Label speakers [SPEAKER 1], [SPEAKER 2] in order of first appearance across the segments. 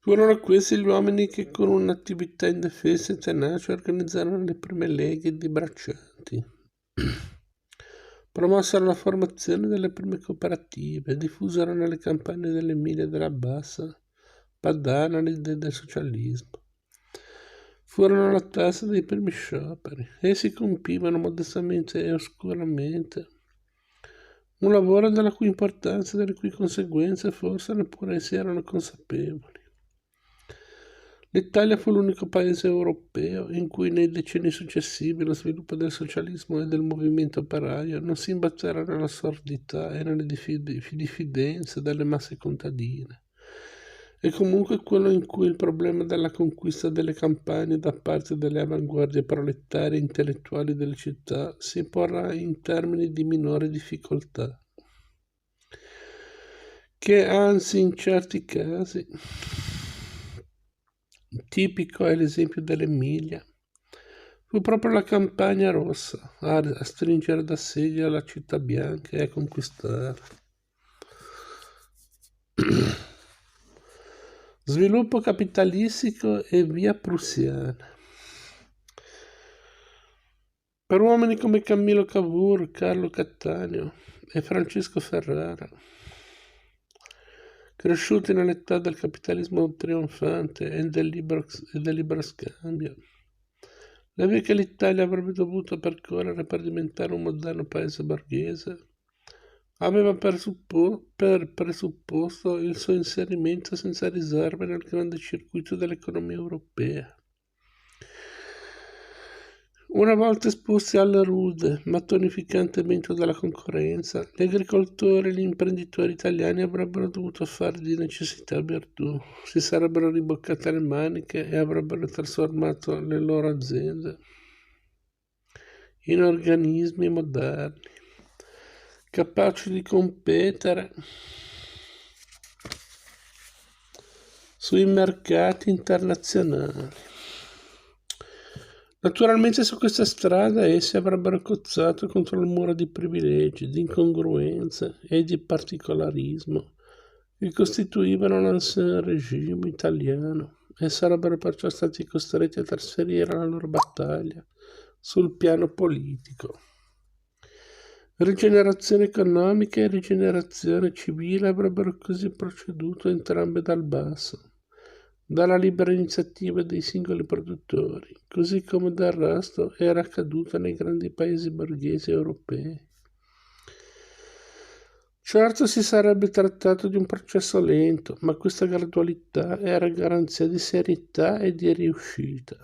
[SPEAKER 1] Furono questi gli uomini che con un'attività indefessa e tenace organizzarono le prime leghe di braccianti, promossero la formazione delle prime cooperative, diffusero nelle campagne dell'Emilia della Bassa Padana l'idea del socialismo. Furono la tassa dei primi scioperi. Essi compivano modestamente e oscuramente un lavoro della cui importanza e delle cui conseguenze forse neppure essi erano consapevoli. L'Italia fu l'unico paese europeo in cui nei decenni successivi lo sviluppo del socialismo e del movimento operaio non si imbatteva nella sordità e nelle diffidenze delle masse contadine, e comunque quello in cui il problema della conquista delle campagne da parte delle avanguardie proletarie e intellettuali delle città si porrà in termini di minore difficoltà, che anzi in certi casi, tipico è l'esempio dell'Emilia, fu proprio la Campagna Rossa a stringere d'assedio alla Città Bianca e a conquistare. Sviluppo capitalistico e via prussiana. Per uomini come Camillo Cavour, Carlo Cattaneo e Francesco Ferrara, cresciuti nell'età del capitalismo trionfante e del libero scambio, la via che l'Italia avrebbe dovuto percorrere per diventare un moderno paese borghese aveva per presupposto il suo inserimento senza riserve nel grande circuito dell'economia europea. Una volta esposti al rude ma tonificante vento della concorrenza, gli agricoltori e gli imprenditori italiani avrebbero dovuto fare di necessità virtù, si sarebbero riboccate le maniche e avrebbero trasformato le loro aziende in organismi moderni, capaci di competere sui mercati internazionali. Naturalmente su questa strada essi avrebbero cozzato contro il muro di privilegi, di incongruenze e di particolarismo che costituivano l'ancien regime italiano e sarebbero perciò stati costretti a trasferire la loro battaglia sul piano politico. Rigenerazione economica e rigenerazione civile avrebbero così proceduto entrambe dal basso, dalla libera iniziativa dei singoli produttori, così come del resto era accaduto nei grandi paesi borghesi europei. Certo si sarebbe trattato di un processo lento, ma questa gradualità era garanzia di serietà e di riuscita.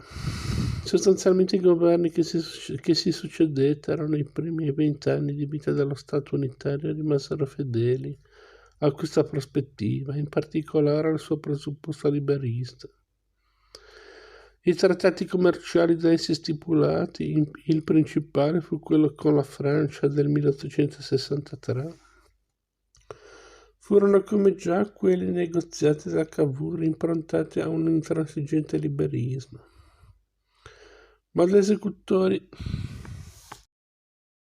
[SPEAKER 1] Sostanzialmente i governi che si succedettero nei primi 20 anni di vita dello Stato unitario rimasero fedeli a questa prospettiva, in particolare al suo presupposto liberista. I trattati commerciali da essi stipulati, il principale fu quello con la Francia del 1863, furono come già quelli negoziati da Cavour improntati a un intransigente liberismo. Ma gli esecutori